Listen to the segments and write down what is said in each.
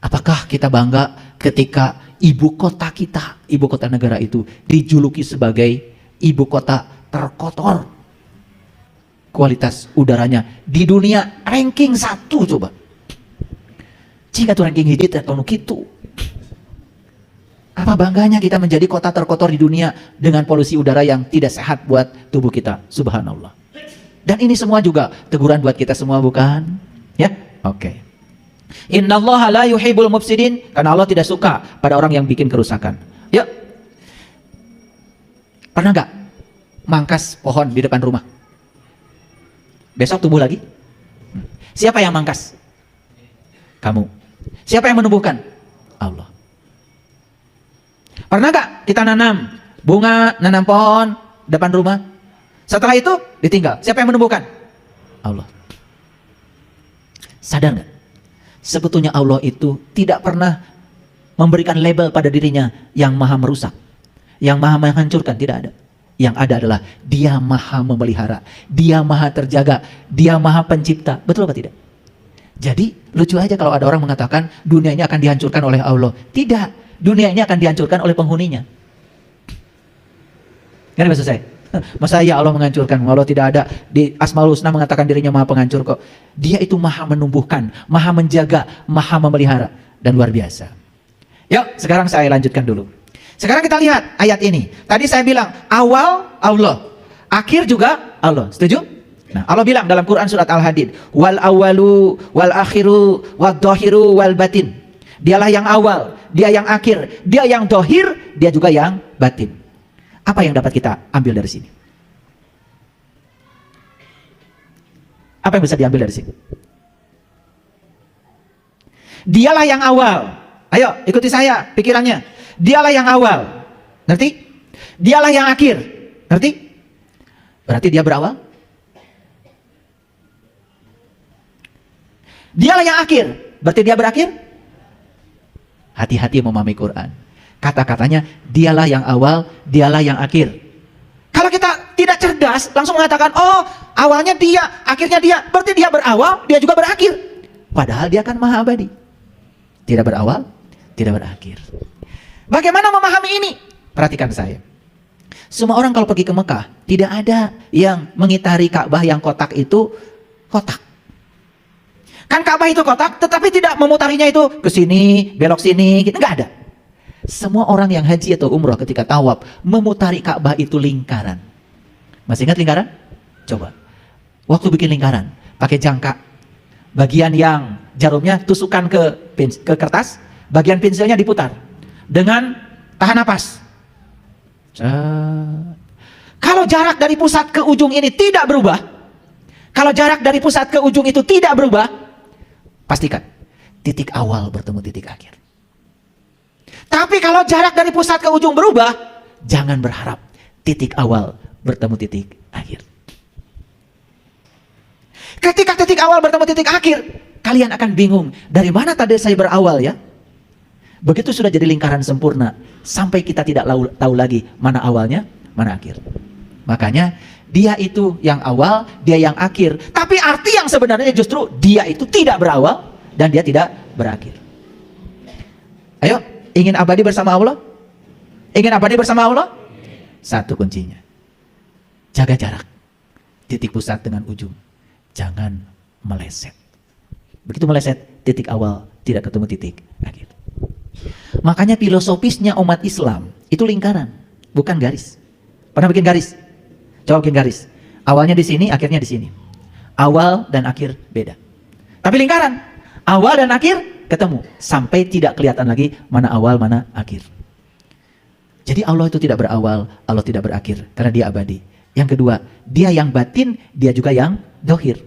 Apakah kita bangga ketika ibu kota kita, ibu kota negara itu dijuluki sebagai ibu kota terkotor? Kualitas udaranya di dunia ranking 1 coba. Jika tuh ranking hiji atau nukitu. Apa bangganya kita menjadi kota terkotor di dunia dengan polusi udara yang tidak sehat buat tubuh kita. Subhanallah. Dan ini semua juga teguran buat kita semua, bukan? Ya, oke. Innallaha la yuhibbul mufsidin, karena Allah tidak suka pada orang yang bikin kerusakan. Yuk. Pernah nggak mangkas pohon di depan rumah? Besok tumbuh lagi? Siapa yang mangkas? Kamu. Siapa yang menumbuhkan? Allah. Pernah nggak kita nanam bunga, nanam pohon depan rumah? Setelah itu ditinggal. Siapa yang menumbuhkan? Allah. Sadar nggak? Sebetulnya Allah itu tidak pernah memberikan label pada dirinya yang maha merusak, yang maha menghancurkan, tidak ada. Yang ada adalah dia maha memelihara, dia maha terjaga, dia maha pencipta. Betul apa tidak? Jadi lucu aja kalau ada orang mengatakan dunia ini akan dihancurkan oleh Allah. Tidak, dunia ini akan dihancurkan oleh penghuninya. Ngerti maksud saya? Masa ya Allah menghancurkan? Allah tidak ada di Asmaul Husna mengatakan dirinya maha penghancur kok. Dia itu maha menumbuhkan, maha menjaga, maha memelihara, dan luar biasa. Yuk sekarang saya lanjutkan dulu. Sekarang kita lihat ayat ini. Tadi saya bilang awal Allah, akhir juga Allah. Setuju? Nah, Allah bilang dalam Quran surat Al-Hadid, wal awalu wal akhiru wad dhahiru wal batin. Dialah yang awal, dia yang akhir, dia yang dohir, dia juga yang batin. Apa yang dapat kita ambil dari sini? Apa yang bisa diambil dari sini? Dialah yang awal. Ayo ikuti saya pikirannya. Dialah yang awal. Ngerti? Dialah yang akhir. Ngerti? Berarti dia berawal. Dialah yang akhir. Berarti dia berakhir. Hati-hati memahami Quran. Kata-katanya dialah yang awal, dialah yang akhir. Kalau kita tidak cerdas, langsung mengatakan, oh awalnya dia, akhirnya dia. Berarti dia berawal, dia juga berakhir. Padahal dia kan maha abadi. Tidak berawal, tidak berakhir. Bagaimana memahami ini? Perhatikan saya. Semua orang kalau pergi ke Mekah, tidak ada yang mengitari Ka'bah yang kotak itu kotak. Kan Ka'bah itu kotak, tetapi tidak memutarinya itu ke sini, belok sini, gitu. Nggak ada. Semua orang yang haji atau umroh ketika tawaf memutari Ka'bah itu lingkaran. Masih ingat lingkaran? Coba. Waktu bikin lingkaran, pakai jangka. Bagian yang jarumnya tusukkan ke kertas, bagian pensilnya diputar dengan tahan napas. Kalau jarak dari pusat ke ujung ini tidak berubah, kalau jarak dari pusat ke ujung itu tidak berubah, pastikan titik awal bertemu titik akhir. Tapi kalau jarak dari pusat ke ujung berubah, jangan berharap titik awal bertemu titik akhir. Ketika titik awal bertemu titik akhir, kalian akan bingung, dari mana tadi saya berawal ya? Begitu sudah jadi lingkaran sempurna, sampai kita tidak tahu lagi mana awalnya, mana akhir. Makanya dia itu yang awal, dia yang akhir. Tapi arti yang sebenarnya justru dia itu tidak berawal dan dia tidak berakhir. Ayo, ingin abadi bersama Allah? Ingin abadi bersama Allah? Satu kuncinya. Jaga jarak. Titik pusat dengan ujung. Jangan meleset. Begitu meleset, titik awal tidak ketemu titik akhir. Makanya filosofisnya umat Islam itu lingkaran, bukan garis. Pernah bikin garis? Coba bikin garis. Awalnya di sini, akhirnya di sini. Awal dan akhir beda. Tapi lingkaran, awal dan akhir ketemu sampai tidak kelihatan lagi mana awal, mana akhir. Jadi Allah itu tidak berawal, Allah tidak berakhir karena dia abadi. Yang kedua, dia yang batin, dia juga yang dohir.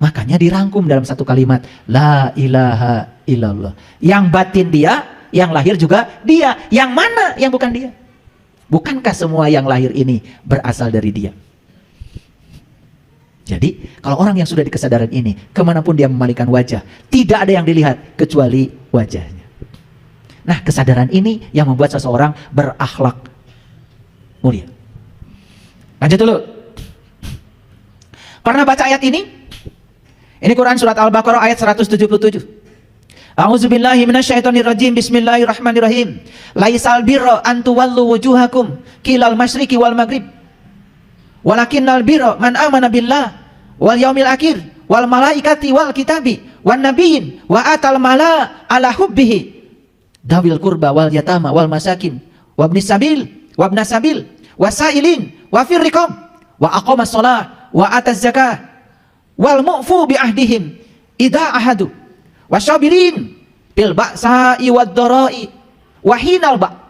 Makanya dirangkum dalam satu kalimat, la ilaha illallah. Yang batin dia, yang lahir juga dia. Yang mana yang bukan dia? Bukankah semua yang lahir ini berasal dari dia? Jadi kalau orang yang sudah di kesadaran ini, kemanapun dia memalingkan wajah, tidak ada yang dilihat kecuali wajahnya. Nah, kesadaran ini yang membuat seseorang berakhlak mulia. Lanjut dulu. Pernah baca ayat ini? Ini Quran surat Al-Baqarah ayat 177. A'udzubillahi minasyaitonirrajim. Bismillahirrahmanirrahim. Laisal birra an tuwallu wujuhakum qilal masyriqi wal maghrib. Walakinnal birra man amana billah wal yaumil akhir wal malaikati wal kitabi wan nabiyyin wa atal mala ala hubbihi dawil qurba wal yatama wal masakin wabnis sabil wabnas sabil wasailin wa fir riqab wa aqamas shalah wa ataz zakah wal mu'fu bi ahdihim idza ahadu wasyabirin bil ba'sa'i wad dara'i wa hinal ba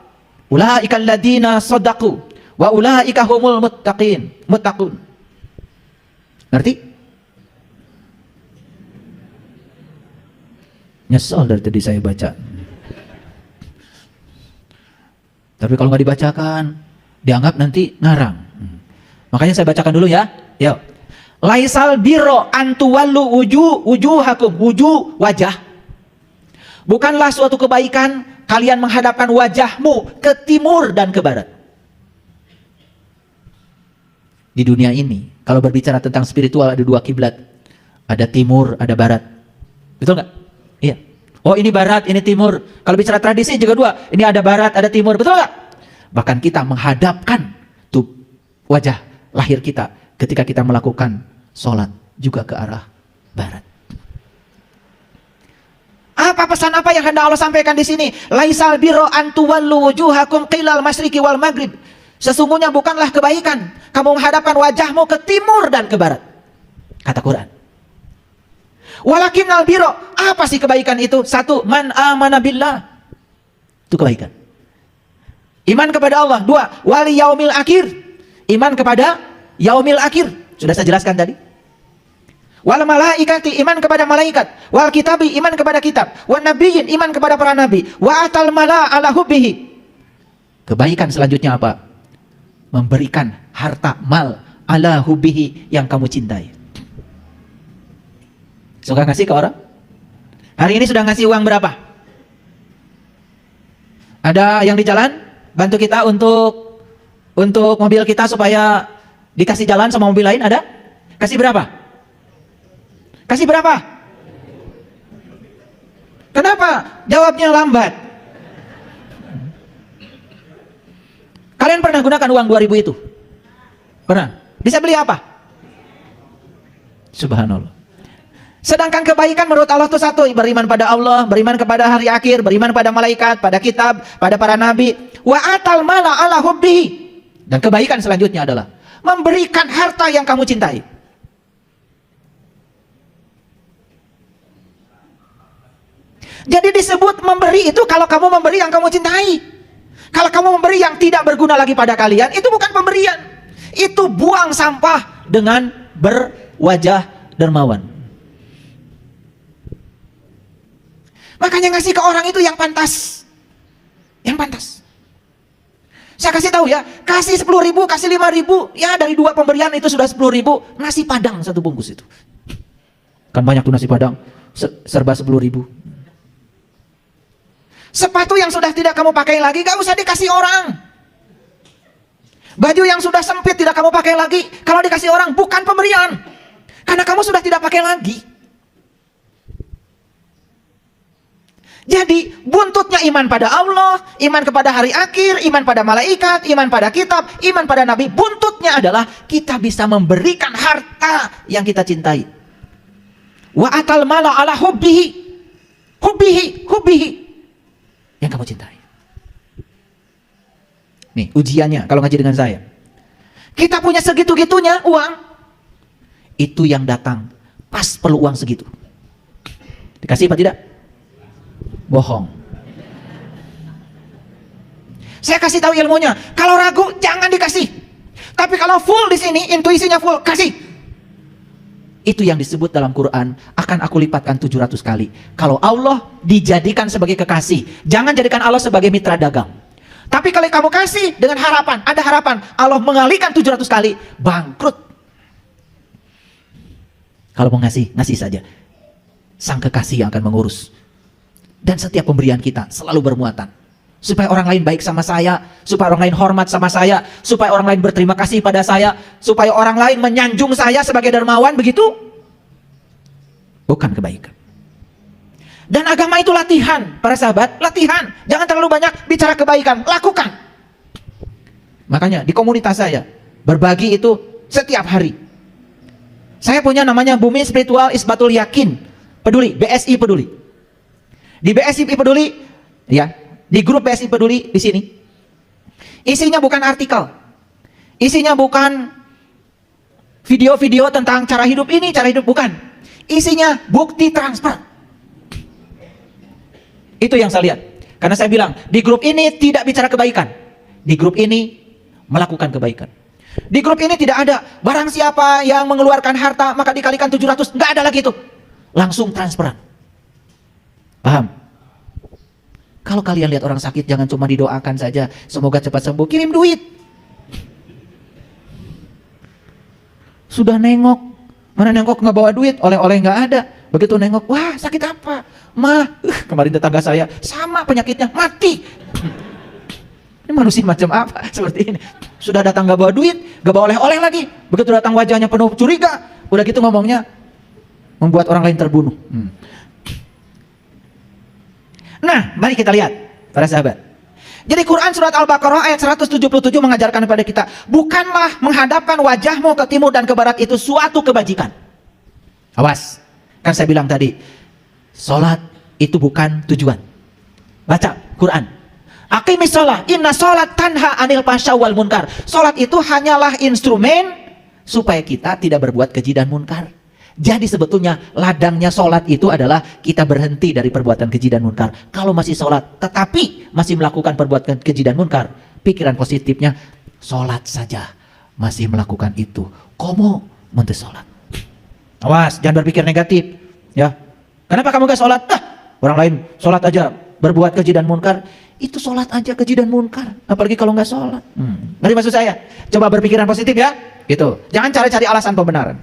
ulaika alladziina shadaqu wa ulaika humul muttaqun. Ngerti? Nyesel dari tadi saya baca. Tapi kalau nggak dibacakan, dianggap nanti ngarang. Makanya saya bacakan dulu ya. Yuk. Laisal birro antuwallu wujuhakum, wajah. Bukanlah suatu kebaikan kalian menghadapkan wajahmu ke timur dan ke barat. Di dunia ini, kalau berbicara tentang spiritual ada dua kiblat. Ada timur, ada barat. Betul nggak? Iya. Oh ini barat, ini timur. Kalau bicara tradisi juga dua. Ini ada barat, ada timur. Betul nggak? Bahkan kita menghadapkan tuh wajah lahir kita ketika kita melakukan sholat juga ke arah barat. Apa pesan apa yang hendak Allah sampaikan di sini? Laisal birro antuwallu wujuhakum qilal masyriqi wal maghrib. Sesungguhnya bukanlah kebaikan kamu menghadapkan wajahmu ke timur dan ke barat. Kata Quran. Walakinnal birro, apa sih kebaikan itu? Satu, man amana billah. Itu kebaikan. Iman kepada Allah. Dua, wal yaumil akhir. Iman kepada yaumil akhir. Sudah saya jelaskan tadi. Wal malaikati, iman kepada malaikat. Wal kitabi, iman kepada kitab. Wan nabiyyin, iman kepada para nabi. Wa atal mala ala hubbihi. Kebaikan selanjutnya apa? Memberikan harta mal ala hubbihi yang kamu cintai. Suka ngasih ke orang? Hari ini sudah ngasih uang berapa? Ada yang di jalan bantu kita untuk mobil kita supaya dikasih jalan sama mobil lain, ada? Kasih berapa? Kasih berapa? Kenapa jawabnya lambat? Kalian pernah gunakan uang 2000 itu? Pernah? Bisa beli apa? Subhanallah. Sedangkan kebaikan menurut Allah itu satu, beriman pada Allah, beriman kepada hari akhir, beriman pada malaikat, pada kitab, pada para nabi. Wa atal mala ala hubbihi. Dan kebaikan selanjutnya adalah memberikan harta yang kamu cintai. Jadi disebut memberi itu kalau kamu memberi yang kamu cintai. Kalau kamu memberi yang tidak berguna lagi pada kalian, itu bukan pemberian. Itu buang sampah dengan berwajah dermawan. Makanya ngasih ke orang itu yang pantas. Yang pantas. Saya kasih tahu ya, kasih 10.000, kasih 5.000, ya dari dua pemberian itu sudah 10.000, nasi padang satu bungkus itu. Kan banyak tuh nasi padang, serba 10.000. Sepatu yang sudah tidak kamu pakai lagi, gak usah dikasih orang. Baju yang sudah sempit tidak kamu pakai lagi, kalau dikasih orang bukan pemberian. Karena kamu sudah tidak pakai lagi. Jadi buntutnya iman pada Allah, iman kepada hari akhir, iman pada malaikat, iman pada kitab, iman pada nabi. Buntutnya adalah kita bisa memberikan harta yang kita cintai. Wa atal mala ala hubbihi. Hubbihi. Yang kamu cintai. Nih ujiannya kalau ngaji dengan saya. Kita punya segitu-gitunya uang. Itu yang datang pas perlu uang segitu. Dikasih apa tidak? Bohong. Saya kasih tahu ilmunya. Kalau ragu jangan dikasih. Tapi kalau full di sini, intuisinya full, kasih. Itu yang disebut dalam Quran, akan aku lipatkan 700 kali. Kalau Allah dijadikan sebagai kekasih, jangan jadikan Allah sebagai mitra dagang. Tapi kalau kamu kasih dengan harapan, ada harapan Allah mengalikan 700 kali, bangkrut. Kalau mau ngasih, ngasih saja. Sang kekasih yang akan mengurus. Dan setiap pemberian kita selalu bermuatan. Supaya orang lain baik sama saya, supaya orang lain hormat sama saya, supaya orang lain berterima kasih pada saya, supaya orang lain menyanjung saya sebagai dermawan, begitu? Bukan kebaikan. Dan agama itu latihan, para sahabat, latihan. Jangan terlalu banyak bicara kebaikan, lakukan. Makanya di komunitas saya, berbagi itu setiap hari. Saya punya namanya Bumi Spiritual Isbatul Yakin, Peduli, BSI Peduli. Di BSI Peduli, ya, di grup BSI Peduli di sini, isinya bukan artikel, isinya bukan video-video tentang cara hidup ini, cara hidup bukan. Isinya bukti transfer. Itu yang saya lihat. Karena saya bilang, di grup ini tidak bicara kebaikan. Di grup ini melakukan kebaikan. Di grup ini tidak ada barang siapa yang mengeluarkan harta maka dikalikan 700. Nggak ada lagi itu. Langsung transferan. Paham? Kalau kalian lihat orang sakit, jangan cuma didoakan saja, semoga cepat sembuh, kirim duit. Sudah nengok, mana nengok nggak bawa duit, oleh-oleh nggak ada. Begitu nengok, wah sakit apa? Kemarin tetangga saya sama penyakitnya, mati. Ini manusia macam apa seperti ini? Sudah datang nggak bawa duit, nggak bawa oleh-oleh lagi. Begitu datang wajahnya penuh curiga, udah gitu ngomongnya membuat orang lain terbunuh. Nah, mari kita lihat, para sahabat. Jadi Quran surat Al-Baqarah ayat 177 mengajarkan kepada kita, bukanlah menghadapkan wajahmu ke timur dan ke barat itu suatu kebajikan. Awas, kan saya bilang tadi, sholat itu bukan tujuan. Baca Quran. Aqimis sholat, inna sholat tanha anil fahsya wal munkar. Sholat itu hanyalah instrumen supaya kita tidak berbuat keji dan munkar. Jadi sebetulnya ladangnya sholat itu adalah kita berhenti dari perbuatan keji dan munkar. Kalau masih sholat tetapi masih melakukan perbuatan keji dan munkar, pikiran positifnya sholat saja masih melakukan itu. Komo mentes sholat. Awas, jangan berpikir negatif. Ya, kenapa kamu gak sholat? Orang lain sholat aja berbuat keji dan munkar. Itu sholat aja keji dan munkar. Apalagi kalau nggak sholat. Ngerti maksud saya? Coba berpikiran positif ya. Gitu. Jangan cari-cari alasan pembenaran.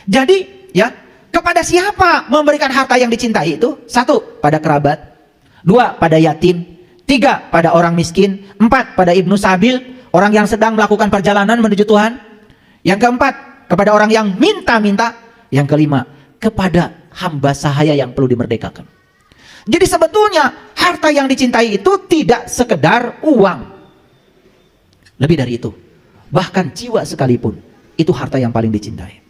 Jadi, ya, kepada siapa memberikan harta yang dicintai itu? 1, pada kerabat. 2, pada yatim. 3, pada orang miskin. 4, pada ibnu sabil, orang yang sedang melakukan perjalanan menuju Tuhan. Yang keempat, kepada orang yang minta-minta. Yang kelima, kepada hamba sahaya yang perlu dimerdekakan. Jadi sebetulnya harta yang dicintai itu tidak sekedar uang. Lebih dari itu. Bahkan jiwa sekalipun, itu harta yang paling dicintai.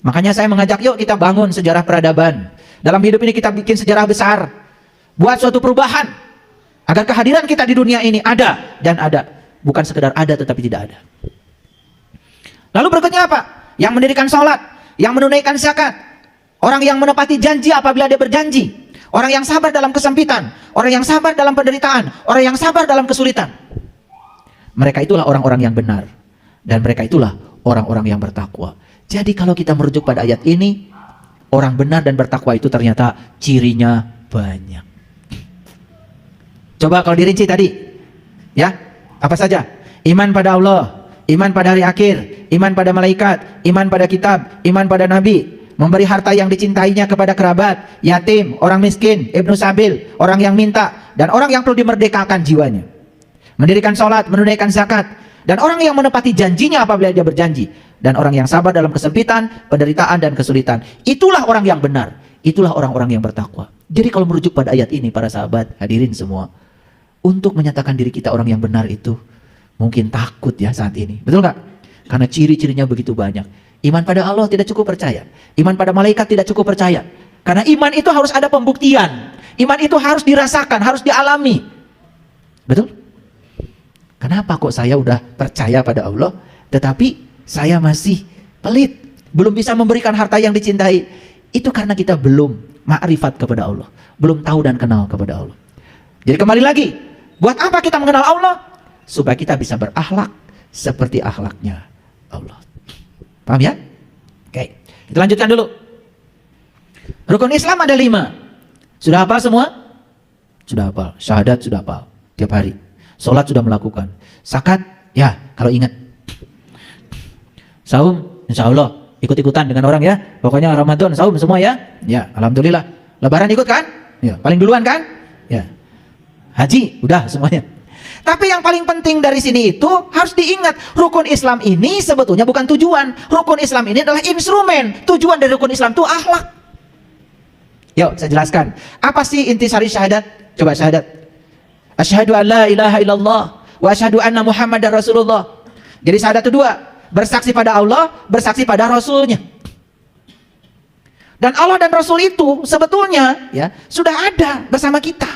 Makanya saya mengajak, yuk kita bangun sejarah peradaban. Dalam hidup ini kita bikin sejarah besar. Buat suatu perubahan. Agar kehadiran kita di dunia ini ada dan ada. Bukan sekedar ada tetapi tidak ada. Lalu berikutnya apa? Yang mendirikan sholat. Yang menunaikan zakat. Orang yang menepati janji apabila dia berjanji. Orang yang sabar dalam kesempitan. Orang yang sabar dalam penderitaan. Orang yang sabar dalam kesulitan. Mereka itulah orang-orang yang benar. Dan mereka itulah orang-orang yang bertakwa. Jadi kalau kita merujuk pada ayat ini, orang benar dan bertakwa itu ternyata cirinya banyak. Coba kalau dirinci tadi, ya, apa saja? Iman pada Allah, iman pada hari akhir, iman pada malaikat, iman pada kitab, iman pada nabi, memberi harta yang dicintainya kepada kerabat, yatim, orang miskin, ibnu sabil, orang yang minta, dan orang yang perlu dimerdekakan jiwanya. Mendirikan sholat, menunaikan zakat, dan orang yang menepati janjinya apabila dia berjanji. Dan orang yang sabar dalam kesempitan, penderitaan, dan kesulitan. Itulah orang yang benar. Itulah orang-orang yang bertakwa. Jadi kalau merujuk pada ayat ini, para sahabat, hadirin semua, untuk menyatakan diri kita orang yang benar itu, mungkin takut ya saat ini. Betul nggak? Karena ciri-cirinya begitu banyak. Iman pada Allah tidak cukup percaya. Iman pada malaikat tidak cukup percaya. Karena iman itu harus ada pembuktian. Iman itu harus dirasakan, harus dialami. Betul? Kenapa kok saya udah percaya pada Allah, tetapi saya masih pelit, belum bisa memberikan harta yang dicintai? Itu karena kita belum ma'rifat kepada Allah, belum tahu dan kenal kepada Allah. Jadi kembali lagi, buat apa kita mengenal Allah? Supaya kita bisa berakhlak seperti akhlaknya Allah. Paham ya? Oke, kita lanjutkan dulu. Rukun Islam ada 5. Sudah hafal semua? Sudah hafal. Syahadat sudah hafal tiap hari. Sholat sudah melakukan. Zakat, ya kalau ingat. Saum, insya Allah ikut-ikutan dengan orang ya. Pokoknya Ramadan, saum semua ya. Ya, alhamdulillah. Lebaran ikut kan? Ya, paling duluan kan? Ya. Haji, udah semuanya. Tapi yang paling penting dari sini itu harus diingat, rukun Islam ini sebetulnya bukan tujuan. Rukun Islam ini adalah instrumen. Tujuan dari rukun Islam itu akhlak. Yuk, saya jelaskan. Apa sih intisari syahadat? Coba syahadat. Asyhadu an la ilaha illallah wa asyhadu anna Muhammadar Rasulullah. Jadi syahadat itu dua, bersaksi pada Allah, bersaksi pada Rasulnya. Dan Allah dan Rasul itu sebetulnya ya sudah ada bersama kita.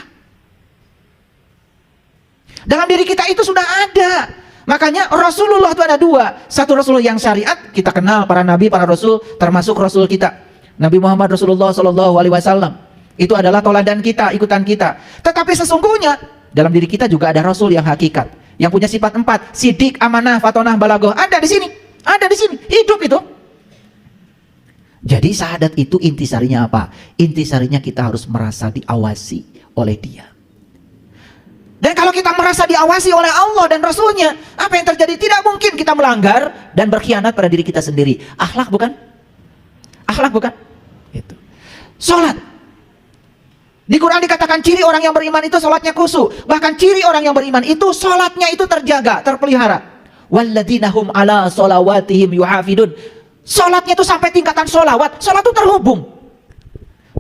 Dalam diri kita itu sudah ada. Makanya Rasulullah itu ada dua. Satu Rasulullah yang syariat, kita kenal para nabi, para rasul, termasuk Rasul kita, Nabi Muhammad Rasulullah SAW. Itu adalah toladan kita, ikutan kita. Tetapi sesungguhnya dalam diri kita juga ada Rasul yang hakikat, yang punya sifat 4, sidik, amanah, fatonah, balagoh. Ada di sini, ada di sini, hidup itu. Jadi syahadat itu intisarinya apa? Intisarinya kita harus merasa diawasi oleh Dia. Dan kalau kita merasa diawasi oleh Allah dan Rasulnya, apa yang terjadi? Tidak mungkin kita melanggar dan berkhianat pada diri kita sendiri. Akhlak bukan? Akhlak bukan? Itu. Sholat. Di Quran dikatakan ciri orang yang beriman itu sholatnya khusyuk. Bahkan ciri orang yang beriman itu sholatnya itu terjaga, terpelihara. Walladzina hum ala sholawatihim yuhafidun. Sholatnya itu sampai tingkatan sholawat. Sholat itu terhubung.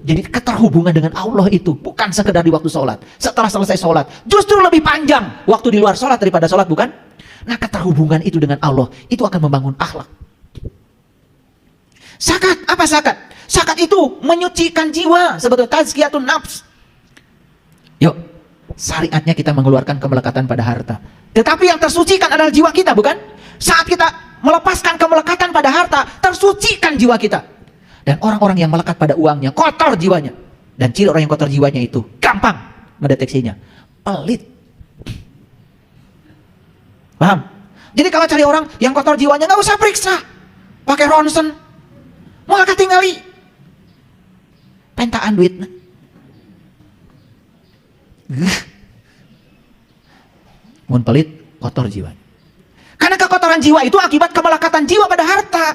Jadi keterhubungan dengan Allah itu bukan sekedar di waktu sholat. Setelah selesai sholat, justru lebih panjang waktu di luar sholat daripada sholat, bukan? Nah, keterhubungan itu dengan Allah, itu akan membangun akhlak. Zakat, apa zakat? Zakat itu menyucikan jiwa, sebetulnya tazkiyatun nafs. Yuk, syariatnya kita mengeluarkan kemelekatan pada harta. Tetapi yang tersucikan adalah jiwa kita, bukan? Saat kita melepaskan kemelekatan pada harta, tersucikan jiwa kita. Dan orang-orang yang melekat pada uangnya, kotor jiwanya. Dan ciri orang yang kotor jiwanya itu gampang mendeteksinya, pelit. Paham? Jadi kalau cari orang yang kotor jiwanya, nggak usah periksa, pakai ronsen, mau akad tinggali, pentaan duit. Mun pelit, kotor jiwanya. Karena kekotoran jiwa itu akibat kemelekatan jiwa pada harta.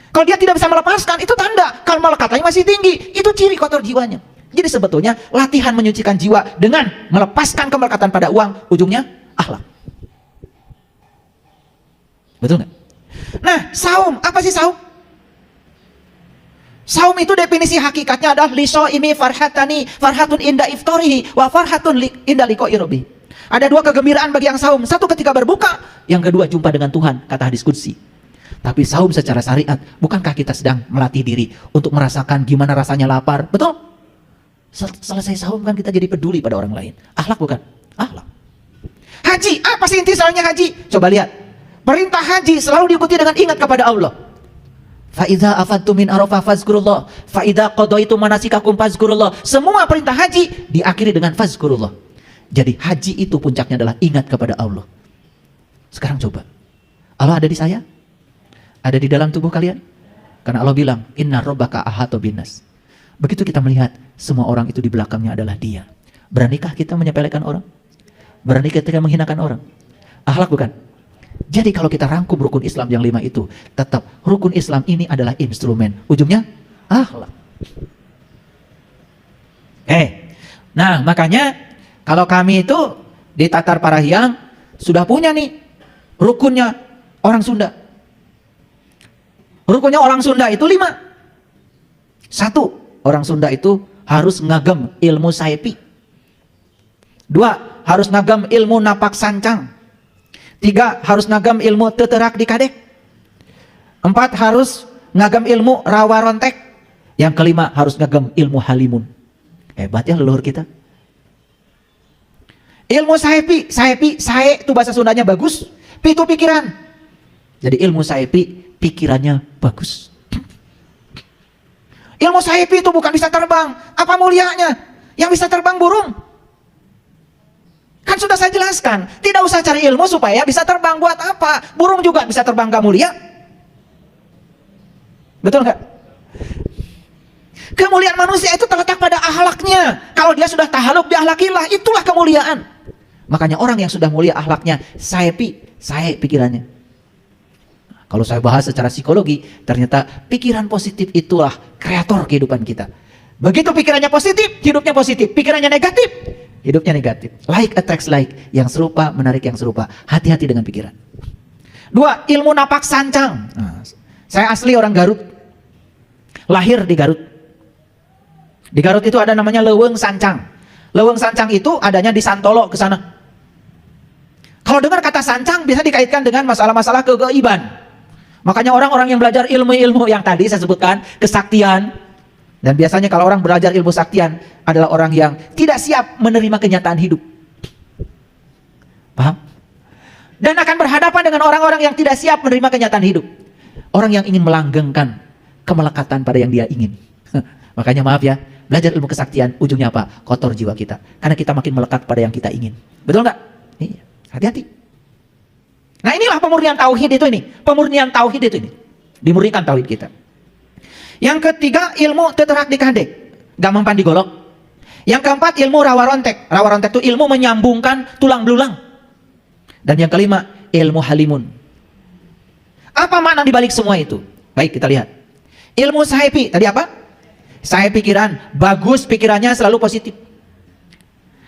Kalau dia tidak bisa melepaskan, itu tanda kalau melekatannya masih tinggi. Itu ciri kotor jiwanya. Jadi sebetulnya latihan menyucikan jiwa dengan melepaskan kemelekatan pada uang, ujungnya akhlak. Betul nggak? Nah, saum, apa sih saum? Saum itu definisi hakikatnya adalah lisoimi farhatani, farhatun inda iftorihi, wa farhatun inda liqa'i rabbih. Ada dua kegembiraan bagi yang saum. Satu ketika berbuka, yang kedua jumpa dengan Tuhan, kata hadis qudsi. Tapi saum secara syariat, bukankah kita sedang melatih diri untuk merasakan gimana rasanya lapar? Betul? Selesai saum kan kita jadi peduli pada orang lain. Akhlak bukan? Akhlak. Haji, apa sih intisarinya haji? Coba lihat. Perintah haji selalu diikuti dengan ingat kepada Allah. Fa'idha afantum min arafah fazkurullah. Fa'idha qadaitum manasikakum fazkurullah. Semua perintah haji diakhiri dengan fazkurullah. Jadi haji itu puncaknya adalah ingat kepada Allah. Sekarang coba. Allah ada di saya? Ada di dalam tubuh kalian? Karena Allah bilang, inna rabbaka ahata binnas. Begitu kita melihat, semua orang itu di belakangnya adalah Dia. Beranikah kita menyepelekan orang? Beranikah kita menghinakan orang? Akhlak bukan? Jadi kalau kita rangkum rukun Islam yang 5 itu, tetap rukun Islam ini adalah instrumen. Ujungnya, akhlak. Nah makanya, kalau kami itu di Tatar Parahiang, sudah punya nih, rukunnya orang Sunda. Rukunnya orang Sunda itu 5. 1, orang Sunda itu harus ngagem ilmu saepi. 2, harus ngagem ilmu napak sancang. 3, harus ngagem ilmu teterak di kadek. 4, harus ngagem ilmu rawa rontek. Yang kelima, harus ngagem ilmu halimun. Hebat ya leluhur kita. Ilmu saepi, sae itu bahasa Sundanya bagus, pi itu pikiran. Jadi ilmu saepi pikirannya bagus. Ilmu saepi itu bukan bisa terbang. Apa mulianya? Yang bisa terbang burung. Kan sudah saya jelaskan. Tidak usah cari ilmu supaya bisa terbang. Buat apa? Burung juga bisa terbang, gak mulia. Betul nggak? Kemuliaan manusia itu terletak pada akhlaknya. Kalau dia sudah tahaluk bi akhlakillah, itulah kemuliaan. Makanya orang yang sudah mulia akhlaknya, sae pikirannya. Kalau saya bahas secara psikologi, ternyata pikiran positif itulah kreator kehidupan kita. Begitu pikirannya positif, hidupnya positif. Pikirannya negatif, hidupnya negatif. Like attracts like. Yang serupa menarik yang serupa. Hati-hati dengan pikiran. 2, ilmu napak sancang. Nah, saya asli orang Garut. Lahir di Garut. Di Garut itu ada namanya leuweung sancang. Leuweung sancang itu adanya di Santolo ke sana. Kalau dengar kata sancang bisa dikaitkan dengan masalah-masalah kegaiban. Makanya orang-orang yang belajar ilmu-ilmu yang tadi saya sebutkan, kesaktian. Dan biasanya kalau orang belajar ilmu saktian adalah orang yang tidak siap menerima kenyataan hidup. Paham? Dan akan berhadapan dengan orang-orang yang tidak siap menerima kenyataan hidup. Orang yang ingin melanggengkan kemelekatan pada yang dia ingin. Makanya maaf ya, belajar ilmu kesaktian ujungnya apa? Kotor jiwa kita. Karena kita makin melekat pada yang kita ingin. Betul nggak? Iya. Hati-hati. Nah inilah pemurnian tauhid itu ini. Pemurnian tauhid itu ini. Dimurnikan tauhid kita. Yang ketiga, ilmu teterak dikadek. Gak mempan digolok. Yang keempat, ilmu rawa rontek. Rawa rontek itu ilmu menyambungkan tulang belulang. Dan yang kelima, ilmu halimun. Apa makna dibalik semua itu? Baik, kita lihat. Ilmu sahepi, tadi apa? Sahep pikiran, bagus pikirannya selalu positif.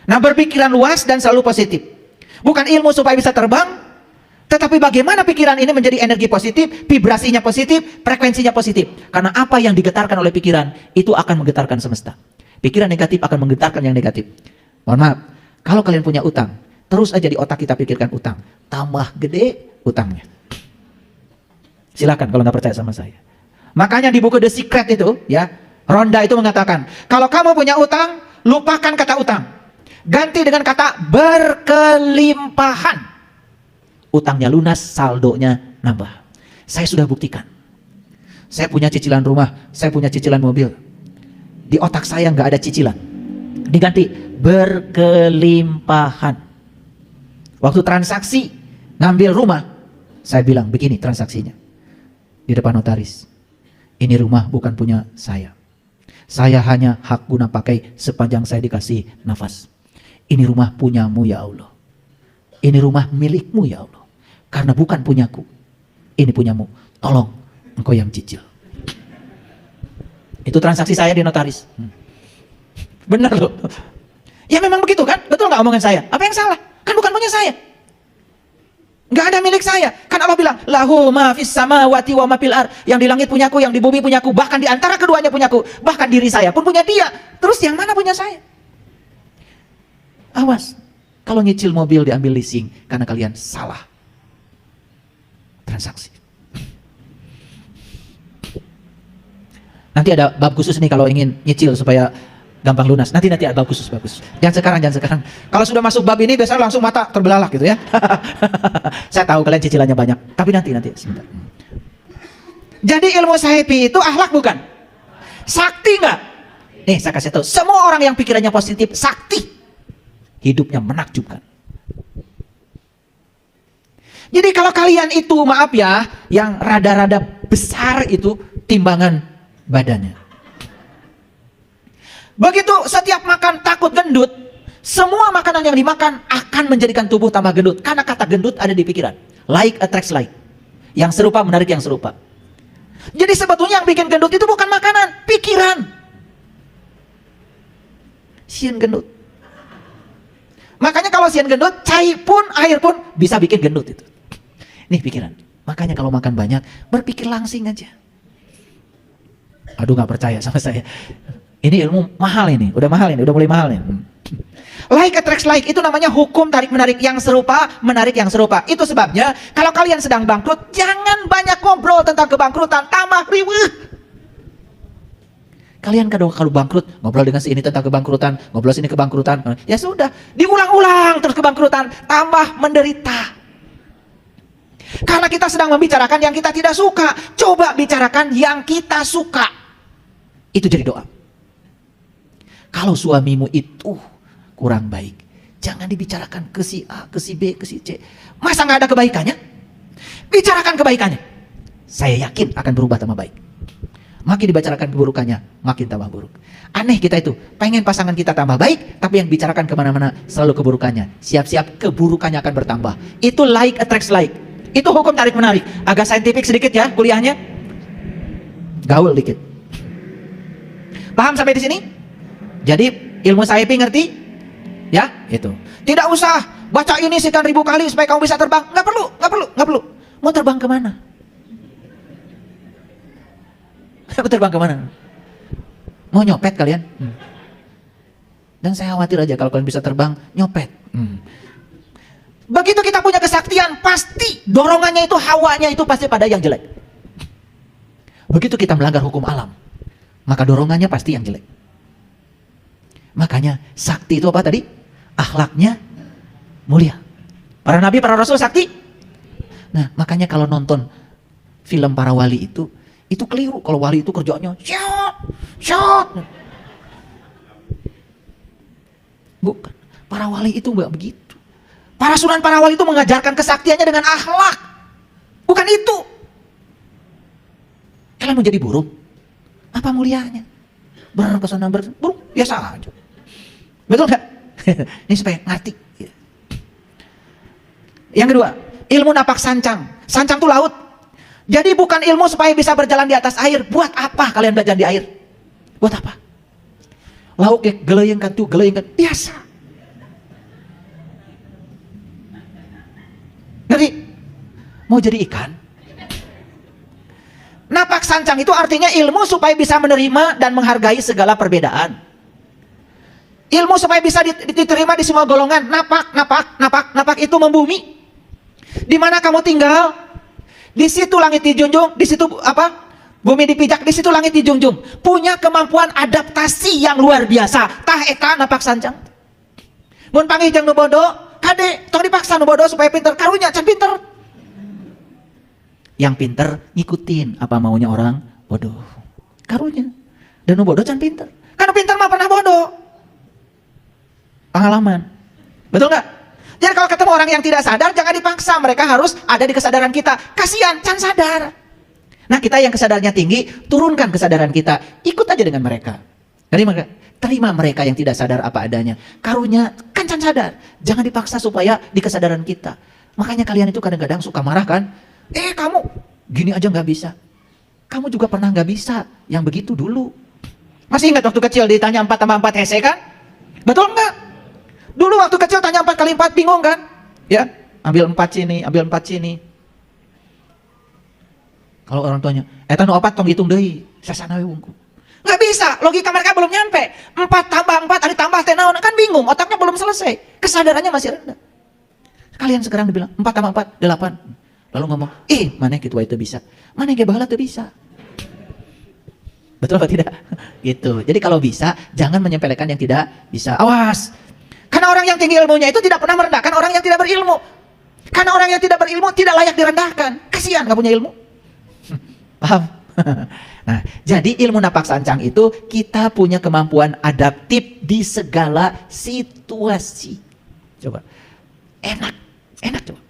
Nah, berpikiran luas dan selalu positif. Bukan ilmu supaya bisa terbang, tetapi bagaimana pikiran ini menjadi energi positif, vibrasinya positif, frekuensinya positif. Karena apa yang digetarkan oleh pikiran, itu akan menggetarkan semesta. Pikiran negatif akan menggetarkan yang negatif. Mohon maaf, kalau kalian punya utang, terus aja di otak kita pikirkan utang. Tambah gede utangnya. Silakan kalau nggak percaya sama saya. Makanya di buku The Secret itu, ya, Ronda itu mengatakan, kalau kamu punya utang, lupakan kata utang. Ganti dengan kata berkelimpahan. Utangnya lunas, saldonya nambah. Saya sudah buktikan. Saya punya cicilan rumah, saya punya cicilan mobil. Di otak saya nggak ada cicilan. Diganti berkelimpahan. Waktu transaksi ngambil rumah, saya bilang begini transaksinya di depan notaris. Ini rumah bukan punya saya. Saya hanya hak guna pakai sepanjang saya dikasih nafas. Ini rumah punyamu ya Allah. Ini rumah milikmu ya Allah. Karena bukan punyaku. Ini punyamu. Tolong engkau yang cicil. Itu transaksi saya di notaris. Benar loh. Ya memang begitu kan? Betul nggak omongan saya? Apa yang salah? Kan bukan punya saya. Nggak ada milik saya. Kan Allah bilang, lahu ma fis samawati wa ma fil ardh. Yang di langit punyaku, yang di bumi punyaku, bahkan di antara keduanya punyaku, bahkan diri saya pun punya dia. Terus yang mana punya saya? Awas. Kalau nyicil mobil diambil leasing karena kalian salah transaksi. Nanti ada bab khusus nih kalau ingin nyicil supaya gampang lunas. Nanti ada bab khusus, bab khusus. Jangan sekarang. Kalau sudah masuk bab ini biasanya langsung mata terbelalak gitu ya. Saya tahu kalian cicilannya banyak, tapi nanti sebentar. Jadi ilmu sahepi itu akhlak bukan? Sakti enggak? Nih saya kasih tahu, semua orang yang pikirannya positif sakti. Hidupnya menakjubkan. Jadi kalau kalian itu maaf ya, yang rada-rada besar itu timbangan badannya. Begitu setiap makan takut gendut, semua makanan yang dimakan akan menjadikan tubuh tambah gendut. Karena kata gendut ada di pikiran. Like attracts like. Yang serupa menarik yang serupa. Jadi sebetulnya yang bikin gendut itu bukan makanan, pikiran. Sieun gendut. Makanya kalau sieun gendut, cai pun, air pun bisa bikin gendut itu. Nih pikiran. Makanya kalau makan banyak, berpikir langsing aja. Aduh gak percaya sama saya. Ini ilmu mahal ini, udah mahal ini, udah mulai mahal nih. Like attracts like, itu namanya hukum tarik-menarik yang serupa, menarik yang serupa. Itu sebabnya, kalau kalian sedang bangkrut, jangan banyak ngobrol tentang kebangkrutan, tambah riweuh. Kalian kalau bangkrut, ngobrol dengan si ini tentang kebangkrutan, ngobrol sini kebangkrutan, ya sudah, diulang-ulang terus kebangkrutan, tambah menderita. Karena kita sedang membicarakan yang kita tidak suka, coba bicarakan yang kita suka. Itu jadi doa. Kalau suamimu itu kurang baik, jangan dibicarakan ke si A, ke si B, ke si C. Masa nggak ada kebaikannya? Bicarakan kebaikannya. Saya yakin akan berubah tambah baik. Makin dibicarakan keburukannya, makin tambah buruk. Aneh kita itu, pengen pasangan kita tambah baik, tapi yang bicarakan kemana-mana selalu keburukannya. Siap-siap keburukannya akan bertambah. Itu like attracts like. Itu hukum tarik menarik. Agak saintifik sedikit ya kuliahnya. Gaul dikit. Paham sampai di sini? Jadi ilmu sahepi ngerti? Ya, itu. Tidak usah baca ini sekian ribu kali supaya kamu bisa terbang. Nggak perlu. Mau terbang kemana? Mau terbang kemana? Mau nyopet kalian? Dan saya khawatir aja kalau kalian bisa terbang, nyopet. Begitu kita punya kesaktian, pasti dorongannya itu, hawanya itu pasti pada yang jelek. Begitu kita melanggar hukum alam, maka dorongannya pasti yang jelek. Makanya sakti itu apa tadi? Akhlaknya mulia. Para nabi, para rasul sakti. Nah, makanya kalau nonton film para wali itu keliru. Kalau wali itu kerjanya shot. Bukan. Para wali itu enggak begitu. Para sunan, para wali itu mengajarkan kesaktiannya dengan akhlak. Bukan itu. Kalian mau jadi burung? Apa mulianya? Berkesana burung biasa aja. Betul nggak? Ini supaya ngerti. Yang kedua, ilmu napak sancang. Sancang itu laut. Jadi bukan ilmu supaya bisa berjalan di atas air. Buat apa kalian belajar di air? Buat apa? Lauk geleyengkan tuh, geleyengkan. Biasa. Ngerti? Mau jadi ikan? Napak sancang itu artinya ilmu supaya bisa menerima dan menghargai segala perbedaan. Ilmu supaya bisa diterima di semua golongan. Napak itu membumi. Di mana kamu tinggal, di situ langit dijunjung, di situ bumi dipijak, di situ langit dijunjung. Punya kemampuan adaptasi yang luar biasa. Tah eta napak sancang. Mun panggih jeung nu bodoh, kade tong dipaksa nu bodoh supaya pinter, karunya can pinter. Yang pinter ngikutin apa maunya orang bodoh. Karunya. Dan nu bodoh can pinter. Kan pinter mah pernah bodoh. Pengalaman. Betul nggak? Jadi kalau ketemu orang yang tidak sadar, jangan dipaksa. Mereka harus ada di kesadaran kita. Kasihan, can sadar. Nah, kita yang kesadarannya tinggi, turunkan kesadaran kita. Ikut aja dengan mereka. Terima mereka yang tidak sadar apa adanya. Karunya, kan can sadar. Jangan dipaksa supaya di kesadaran kita. Makanya kalian itu kadang-kadang suka marah kan? Kamu gini aja nggak bisa. Kamu juga pernah nggak bisa. Yang begitu dulu. Masih ingat waktu kecil ditanya 4 tambah 4 hese kan? Betul nggak? Dulu waktu kecil tanya 4 kali 4 bingung kan? Ya, ambil 4 sini, ambil 4 sini. Kalau orang tuanya, eta nu 4 tong hitung deui, sasana we wungkul. Nggak bisa, logika mereka belum nyampe. 4 tambah 4 ada tambah teh naon, kan bingung, otaknya belum selesai. Kesadarannya masih rendah. Kalian sekarang dibilang 4 tambah 4 8. Lalu ngomong, mana kitu itu bisa? Mana ge baheula teu bisa? Betul atau tidak? Gitu. Jadi kalau bisa, jangan menyepelekan yang tidak bisa. Awas. Karena orang yang tinggi ilmunya itu tidak pernah merendahkan orang yang tidak berilmu. Karena orang yang tidak berilmu tidak layak direndahkan. Kasihan gak punya ilmu. Paham? Nah, jadi ilmu napak sancang itu kita punya kemampuan adaptif di segala situasi. Coba. Enak coba.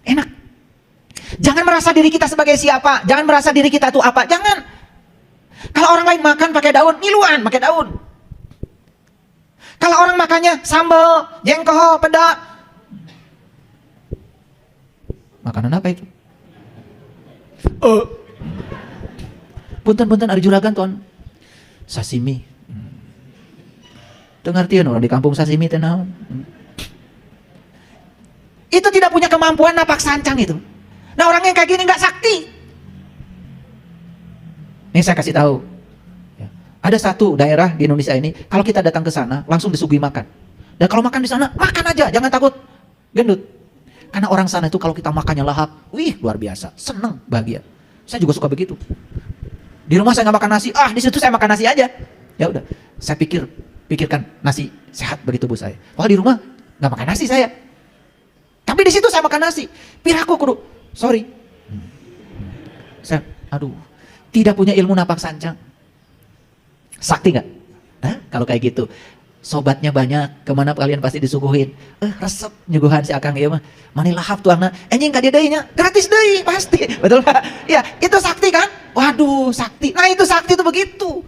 Enak. Jangan merasa diri kita sebagai siapa. Jangan merasa diri kita itu apa. Jangan. Kalau orang lain makan pakai daun, miluan pakai daun. Kalau orang makannya sambal, jengkol, peda. Makanan apa itu? Punten-punten ada juragan tuan. Sashimi. Itu ngertiin orang di kampung sashimi teh naon. Itu tidak punya kemampuan napak sancang itu. Nah, orang yang kayak gini nggak sakti. Nih saya kasih tahu. Ada satu daerah di Indonesia ini, kalau kita datang ke sana, langsung disuguhi makan. Dan kalau makan di sana, makan aja, jangan takut gendut. Karena orang sana itu kalau kita makannya lahap, wih luar biasa, seneng, bahagia. Saya juga suka begitu. Di rumah saya nggak makan nasi, di situ saya makan nasi aja. Ya udah, saya pikirkan nasi sehat bagi tubuh saya. Kalau di rumah nggak makan nasi saya. Tapi di situ saya makan nasi. Piraku kudu, sorry. Saya, tidak punya ilmu napak sancang. Sakti nggak? Kalau kayak gitu, sobatnya banyak, kemana kalian pasti disuguhin. Resep nyuguhan si akang ya mah. Mani lahap tuangna, anjing ka dia deunya, gratis deui pasti. Betul nggak? Ya, itu sakti kan? Waduh, sakti. Nah, itu sakti itu begitu.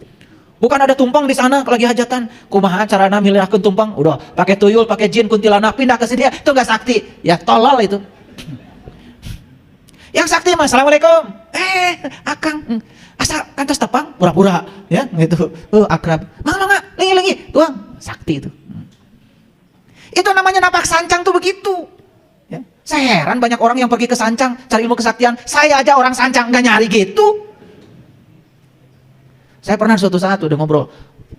Bukan ada tumpeng di sana lagi hajatan. Kumaha carana milihkeun tumpeng? Udah pakai tuyul, pakai jin, kuntilanak pindah ke sini. Itu nggak sakti. Ya tolol itu. Yang sakti mah, assalamualaikum. Akang. Asa kantos tepang pura-pura ya gitu. Akrab. Mangga lengi-lengi tuang sakti itu. Itu namanya napak sancang tuh begitu. Ya. Saya heran banyak orang yang pergi ke sancang cari ilmu kesaktian. Saya aja orang sancang nggak nyari gitu. Saya pernah suatu saat udah ngobrol.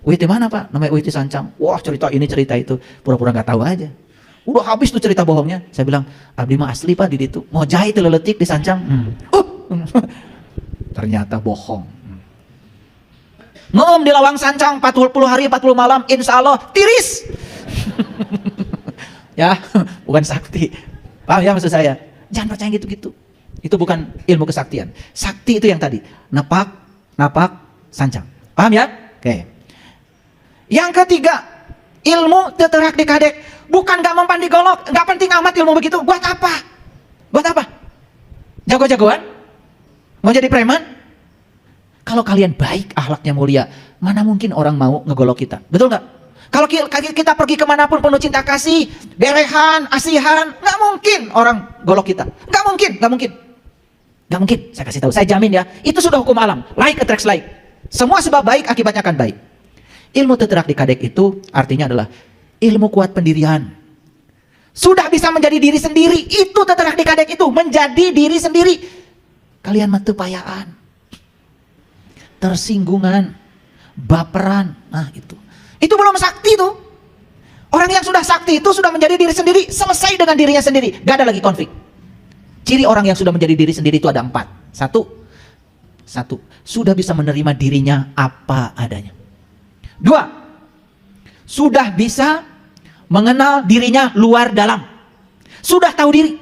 Witi mana Pak? Namanya Witi Sancang. Wah cerita ini cerita itu. Pura-pura gak tahu aja. Udah habis tuh cerita bohongnya. Saya bilang, abdi mah asli Pak di itu. Mau jahit leletik di Sancang. Ternyata bohong. Ngom di Lawang Sancang 40 hari 40 malam. Insya Allah tiris. Ya, bukan sakti. Paham ya maksud saya? Jangan percaya gitu-gitu. Itu bukan ilmu kesaktian. Sakti itu yang tadi. Napak, sancang. Paham ya? Oke. Yang ketiga, ilmu teterak dikadek. Bukan gak mempan digolok. Gak penting amat ilmu begitu. Buat apa? Buat apa? Jago-jagoan? Mau jadi preman? Kalau kalian baik, akhlaknya mulia, mana mungkin orang mau ngegolok kita? Betul gak? Kalau kita pergi kemanapun penuh cinta kasih, berehan, asihan, gak mungkin orang golok kita. Gak mungkin, gak mungkin. Gak mungkin, saya kasih tahu, saya jamin ya. Itu sudah hukum alam. Like attracts like. Semua sebab baik akibatnya akan baik. Ilmu teterak dikadek itu artinya adalah ilmu kuat pendirian. Sudah bisa menjadi diri sendiri. Itu teterak dikadek itu, menjadi diri sendiri. Kalian metepayaan, tersinggungan, baperan. Nah itu belum sakti tuh. Orang yang sudah sakti itu sudah menjadi diri sendiri, selesai dengan dirinya sendiri. Gak ada lagi konflik. Ciri orang yang sudah menjadi diri sendiri itu ada 4. Satu, sudah bisa menerima dirinya apa adanya. 2, sudah bisa mengenal dirinya luar dalam. Sudah tahu diri.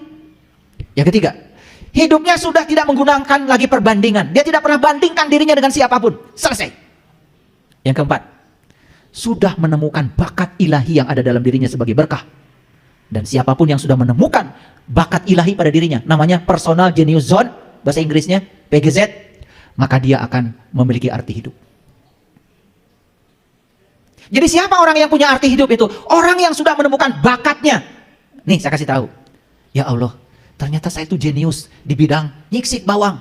Yang ketiga, hidupnya sudah tidak menggunakan lagi perbandingan. Dia tidak pernah bandingkan dirinya dengan siapapun. Selesai. Yang keempat, sudah menemukan bakat ilahi yang ada dalam dirinya sebagai berkah. Dan siapapun yang sudah menemukan bakat ilahi pada dirinya, namanya personal genius zone, bahasa Inggrisnya PGZ, maka dia akan memiliki arti hidup. Jadi siapa orang yang punya arti hidup itu? Orang yang sudah menemukan bakatnya. Nih saya kasih tahu. Ya Allah, ternyata saya itu jenius di bidang nyiksik bawang.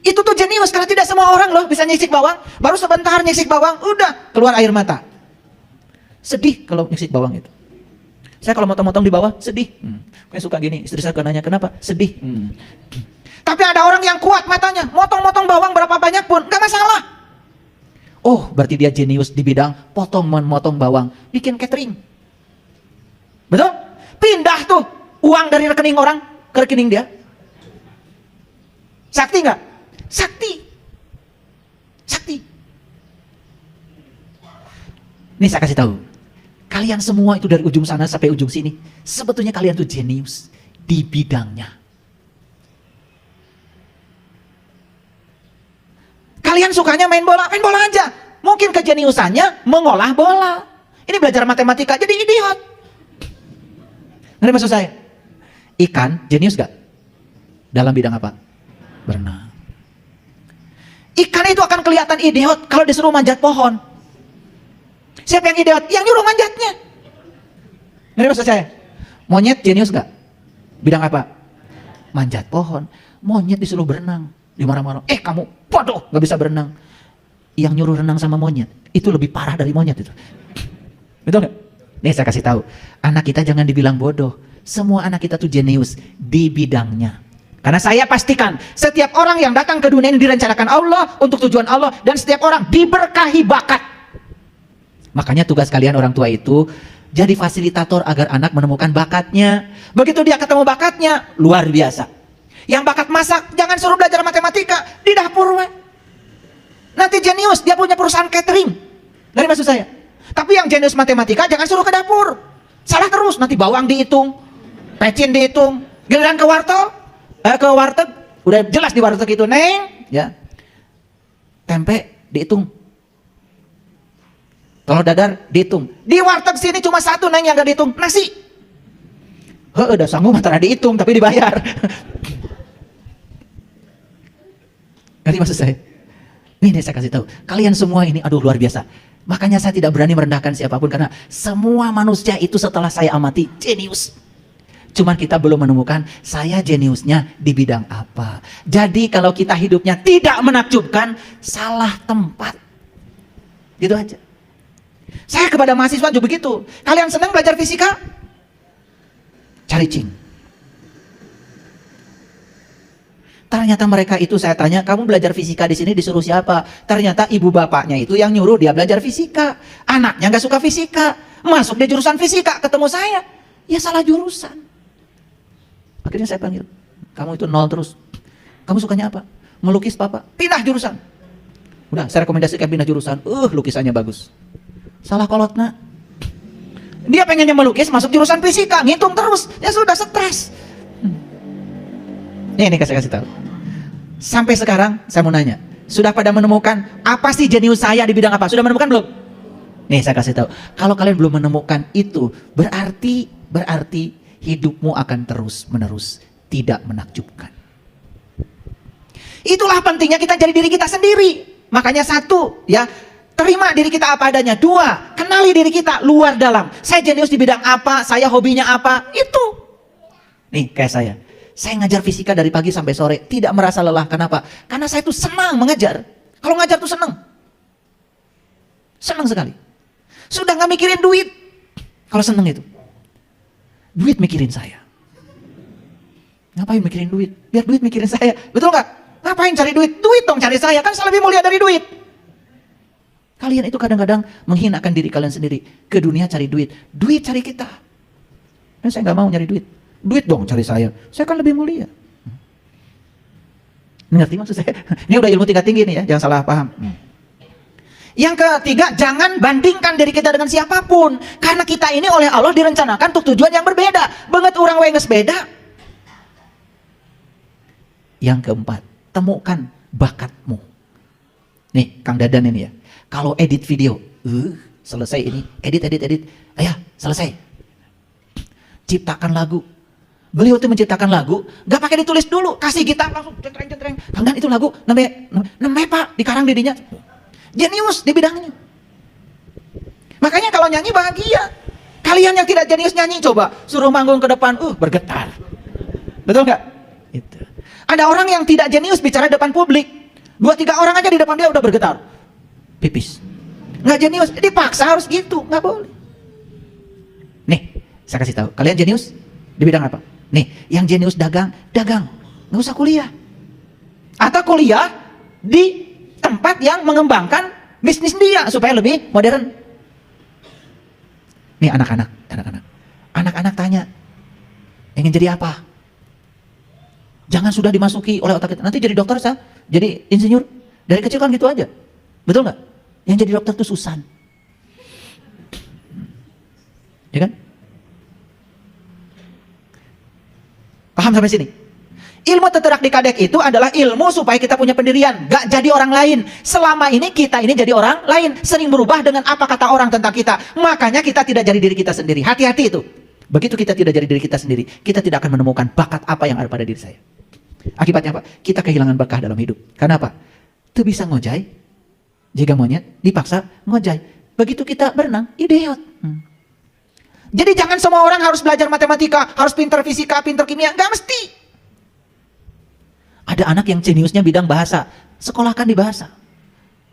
Itu tuh jenius, karena tidak semua orang loh bisa nyisik bawang. Baru sebentar nyisik bawang, udah keluar air mata. Sedih kalau nyisik bawang itu. Saya kalau motong-motong di bawah, sedih. Kayak suka gini, istri saya nanya, kenapa? Sedih. Tapi ada orang yang kuat matanya, motong-motong bawang berapa banyak pun, gak masalah. Oh, berarti dia jenius di bidang motong bawang, bikin catering. Betul? Pindah tuh uang dari rekening orang ke rekening dia. Sakti nggak? Sakti. Ini saya kasih tahu. Kalian semua itu dari ujung sana sampai ujung sini, sebetulnya kalian tuh jenius di bidangnya. Kalian sukanya main bola aja. Mungkin kejeniusannya mengolah bola. Ini belajar matematika jadi idiot. Ngerti maksud saya? Ikan jenius gak? Dalam bidang apa? Berenang. Ikan itu akan kelihatan idiot kalau disuruh manjat pohon. Siapa yang idiot? Yang nyuruh manjatnya. Ngerti maksud saya? Monyet jenius gak? Bidang apa? Manjat pohon. Monyet disuruh berenang. Dimarah-marah, kamu bodoh, gak bisa berenang. Yang nyuruh renang sama monyet, itu lebih parah dari monyet itu. Betul gak? Nih saya kasih tahu, anak kita jangan dibilang bodoh. Semua anak kita tuh jenius di bidangnya. Karena saya pastikan, setiap orang yang datang ke dunia ini direncanakan Allah untuk tujuan Allah. Dan setiap orang diberkahi bakat. Makanya tugas kalian orang tua itu, jadi fasilitator agar anak menemukan bakatnya. Begitu dia ketemu bakatnya, luar biasa. Yang bakat masak, jangan suruh belajar matematika di dapur. Nanti jenius, dia punya perusahaan catering. Dari maksud saya. Tapi yang jenius matematika, jangan suruh ke dapur. Salah terus, nanti bawang dihitung, pecin dihitung. Giliran ke warteg, udah jelas di warteg itu, Neng, ya. Tempe dihitung. Telur dadar dihitung. Di warteg sini cuma satu, Neng, yang gak dihitung, nasi. Udah sanggup antara dihitung tapi dibayar. Ngerti maksud saya? Ini saya kasih tahu. Kalian semua ini aduh luar biasa. Makanya saya tidak berani merendahkan siapapun, karena semua manusia itu setelah saya amati jenius. Cuman kita belum menemukan saya jeniusnya di bidang apa. Jadi kalau kita hidupnya tidak menakjubkan, salah tempat. Gitu aja. Saya kepada mahasiswa juga begitu. Kalian senang belajar fisika? Cari cing. Ternyata mereka itu saya tanya, kamu belajar fisika di sini disuruh siapa? Ternyata ibu bapaknya itu yang nyuruh dia belajar fisika. Anaknya nggak suka fisika, masuk di jurusan fisika, ketemu saya, ya salah jurusan. Akhirnya saya panggil, kamu itu nol terus. Kamu sukanya apa? Melukis papa. Pindah jurusan. Udah, saya rekomendasikan pindah jurusan. Lukisannya bagus. Salah kolot nak. Dia pengennya melukis, masuk jurusan fisika, ngitung terus. Ya sudah, stres. Ini kasih tahu. Sampai sekarang saya mau nanya, sudah pada menemukan apa sih jenius saya di bidang apa? Sudah menemukan belum? Nih saya kasih tahu. Kalau kalian belum menemukan itu, berarti hidupmu akan terus menerus tidak menakjubkan. Itulah pentingnya kita jadi diri kita sendiri. Makanya satu, ya, terima diri kita apa adanya. Dua, kenali diri kita luar dalam. Saya jenius di bidang apa, saya hobinya apa, itu. Nih kayak saya ngajar fisika dari pagi sampai sore, tidak merasa lelah. Kenapa? Karena saya tuh senang mengajar. Kalau ngajar tuh senang. Senang sekali. Sudah gak mikirin duit. Kalau senang itu. Duit mikirin saya. Ngapain mikirin duit? Biar duit mikirin saya. Betul gak? Ngapain cari duit? Duit dong cari saya. Kan saya lebih mulia dari duit. Kalian itu kadang-kadang menghinakan diri kalian sendiri. Ke dunia cari duit. Duit cari kita. Dan saya gak mau nyari duit. Duit dong cari saya. Saya kan lebih mulia. Ngerti maksud saya? Ini udah ilmu tingkat tinggi nih ya. Jangan salah paham. Yang ketiga, jangan bandingkan diri kita dengan siapapun. Karena kita ini oleh Allah direncanakan untuk tujuan yang berbeda. Banget orang wenges beda. Yang keempat, temukan bakatmu. Nih, Kang Dadan ini ya. Kalau edit video, selesai ini, edit. Ayah, selesai. Ciptakan lagu. Beliau tuh menciptakan lagu, gak pakai ditulis dulu, kasih gitar langsung centreng. Kang Dan itu lagu, namanya Pak, dikarang dirinya. Jenius di bidangnya. Makanya kalau nyanyi bahagia. Kalian yang tidak jenius nyanyi, coba suruh manggung ke depan, bergetar. Betul gak? Itu. Ada orang yang tidak jenius bicara depan publik. 2-3 orang aja di depan dia udah bergetar. Pipis. Nggak jenius, dipaksa harus gitu, nggak boleh. Nih, saya kasih tahu. Kalian jenius di bidang apa? Nih, yang jenius dagang. Nggak usah kuliah. Atau kuliah di tempat yang mengembangkan bisnis dia supaya lebih modern. Nih anak-anak tanya, ingin jadi apa? Jangan sudah dimasuki oleh otak kita. Nanti jadi dokter, jadi insinyur. Dari kecil kan gitu aja. Betul nggak? Yang jadi dokter itu Susan. Ya kan? Paham sampai sini? Ilmu teterak di kadek itu adalah ilmu supaya kita punya pendirian. Gak jadi orang lain. Selama ini kita ini jadi orang lain. Sering berubah dengan apa kata orang tentang kita. Makanya kita tidak jadi diri kita sendiri. Hati-hati itu. Begitu kita tidak jadi diri kita sendiri, kita tidak akan menemukan bakat apa yang ada pada diri saya. Akibatnya apa? Kita kehilangan berkah dalam hidup. Kenapa? Itu bisa ngojai. Jika monyet dipaksa ngojai. Begitu kita berenang, idiot. Jadi jangan semua orang harus belajar matematika, harus pintar fisika, pintar kimia. Nggak mesti. Ada anak yang jeniusnya bidang bahasa, sekolahkan di bahasa.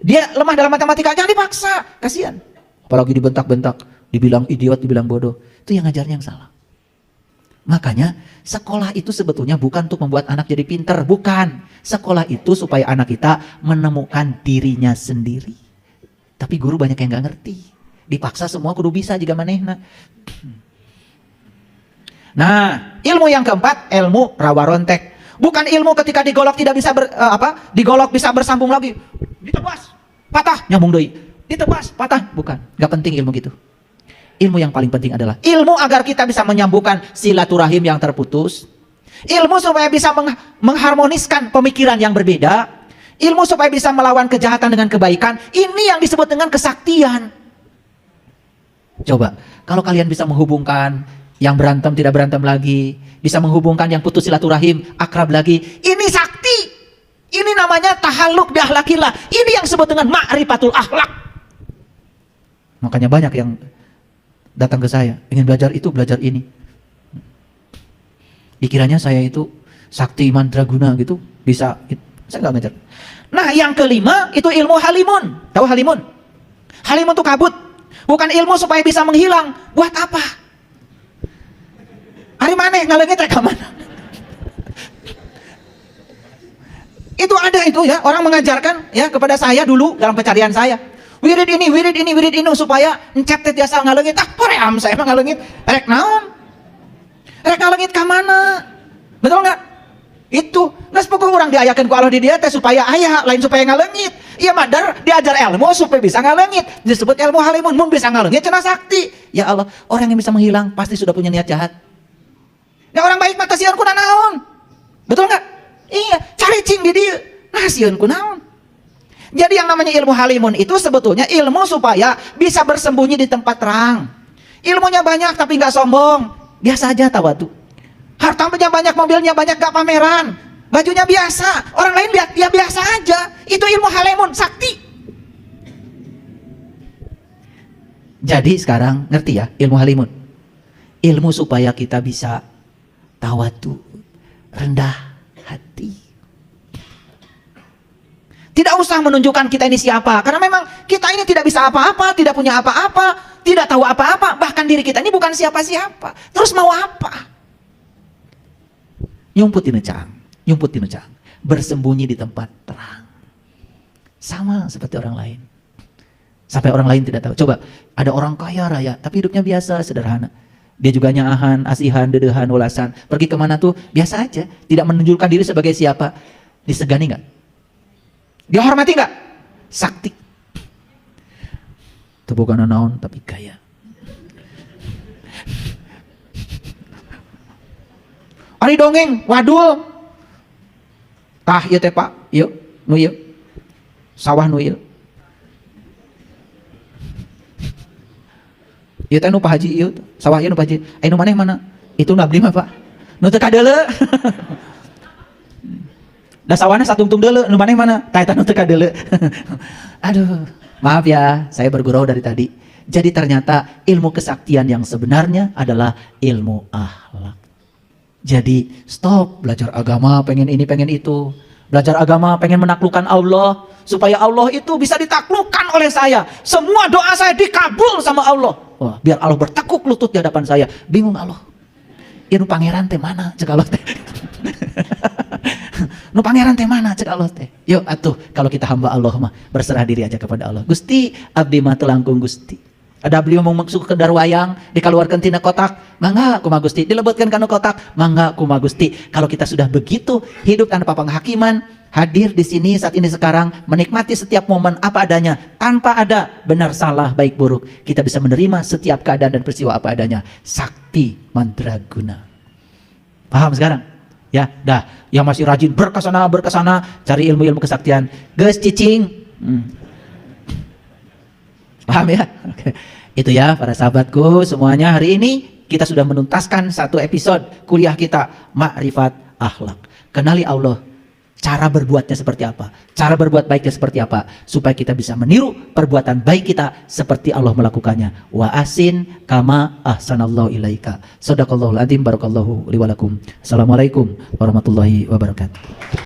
Dia lemah dalam matematika, jangan dipaksa. Kasihan. Apalagi dibentak-bentak, dibilang idiot, dibilang bodoh. Itu yang ngajarnya yang salah. Makanya sekolah itu sebetulnya bukan untuk membuat anak jadi pintar, bukan. Sekolah itu supaya anak kita menemukan dirinya sendiri. Tapi guru banyak yang nggak ngerti. Dipaksa semua kudu bisa jika manehna. Nah, ilmu yang keempat, ilmu rawa rontek. Bukan ilmu ketika digolok tidak bisa digolok bisa bersambung lagi. Ditebas, patah, nyambung deui. Ditebas, patah, bukan. Nggak penting ilmu gitu. Ilmu yang paling penting adalah ilmu agar kita bisa menyambungkan silaturahim yang terputus. Ilmu supaya bisa mengharmoniskan pemikiran yang berbeda. Ilmu supaya bisa melawan kejahatan dengan kebaikan. Ini yang disebut dengan kesaktian. Coba, kalau kalian bisa menghubungkan yang berantem tidak berantem lagi, bisa menghubungkan yang putus silaturahim akrab lagi, ini sakti. Ini namanya tahalluk bi akhlakillah. Ini yang disebut dengan ma'rifatul akhlak. Makanya banyak yang datang ke saya, ingin belajar itu, belajar ini. Dikiranya saya itu sakti mandraguna gitu, bisa. Saya nggak ngajar. Nah, yang kelima itu ilmu halimun. Tahu halimun? Halimun itu kabut. Bukan ilmu supaya bisa menghilang. Buat apa? Hari mana ngalengnya teh mana? Itu ada itu ya, orang mengajarkan ya kepada saya dulu dalam pencarian saya. Wirid ini supaya encep teh tiasa ngalengit. Ah, poream saya mah ngalengit. Rek naon? Rek ngalengit ka mana? Betul enggak? Itu geus pokok orang diayakeun ku Allah di dia teh supaya aya, lain supaya ngalengit. Iya madar diajar ilmu supaya bisa ngalengit. Disebut ilmu halimun, mun bisa ngalengit cenah sakti. Ya Allah, orang yang bisa menghilang pasti sudah punya niat jahat. Ya orang baik mah sieun ku naon? Betul enggak? Iya, cari cing di dieu. Nah sieun ku naon? Jadi yang namanya ilmu halimun itu sebetulnya ilmu supaya bisa bersembunyi di tempat terang. Ilmunya banyak tapi nggak sombong. Biasa aja tawadu. Hartanya banyak, mobilnya banyak, gak pameran. Bajunya biasa, orang lain lihat dia biasa aja. Itu ilmu halimun, sakti. Jadi sekarang ngerti ya ilmu halimun? Ilmu supaya kita bisa tawadu, rendah hati. Tidak usah menunjukkan kita ini siapa, karena memang kita ini tidak bisa apa-apa, tidak punya apa-apa, tidak tahu apa-apa, bahkan diri kita ini bukan siapa-siapa. Terus mau apa? Nyumput di necang, bersembunyi di tempat terang. Sama seperti orang lain. Sampai orang lain tidak tahu. Coba, ada orang kaya raya, tapi hidupnya biasa, sederhana. Dia juga nyahan, asihan, dedehan, ulasan. Pergi kemana tuh, biasa aja. Tidak menunjukkan diri sebagai siapa. Disegani nggak? Dihormati nggak? Sakti. Itu bukan naon, tapi kaya. Ari dongeng, wadul. Tah, ieu teh Pak, ieu, nu ieu. Sawah nu ieu. Ieu teh nu Pak Haji ieu, sawah ieu nu Pak Haji. Anu maneh mana? Itu nu abdi mah Pak. Nu teu kadeuleu. Da sawana satungtung deuleu, nu maneh mana? Tah eta nu teu kadeuleu. Aduh, maaf ya, saya bergurau dari tadi. Jadi ternyata ilmu kesaktian yang sebenarnya adalah ilmu akhlak. Jadi stop belajar agama pengen ini pengen itu. Belajar agama pengen menaklukkan Allah. Supaya Allah itu bisa ditaklukkan oleh saya. Semua doa saya dikabul sama Allah. Wah, biar Allah bertekuk lutut di hadapan saya. Bingung Allah. Nu pangeran teh mana cek Allah teh. Nu pangeran teh mana cek Allah teh. Yuk atuh kalau kita hamba Allah mah berserah diri aja kepada Allah. Gusti abdi mah teu langkung Gusti. Ada beliau mau masuk ke darwayang, dikeluarkan tina kotak, mangga kumaha Gusti, dilebetkan kana kotak, mangga kumaha Gusti. Kalau kita sudah begitu hidup tanpa penghakiman, hadir di sini saat ini sekarang, menikmati setiap momen apa adanya, tanpa ada benar salah baik buruk, kita bisa menerima setiap keadaan dan peristiwa apa adanya. Sakti mandraguna. Paham sekarang? Ya, dah. Yang masih rajin berkesana, cari ilmu-ilmu kesaktian. Geus cicing. Paham ya? Oke. Itu ya para sahabatku semuanya, hari ini kita sudah menuntaskan satu episode kuliah kita Ma'rifat Akhlak. Kenali Allah, cara berbuatnya seperti apa, cara berbuat baiknya seperti apa, supaya kita bisa meniru perbuatan baik kita seperti Allah melakukannya. Wa asin kama ahsanallahu ilaika. Shadaqallahul adzim, barakallahu li wa lakum. Assalamualaikum warahmatullahi wabarakatuh.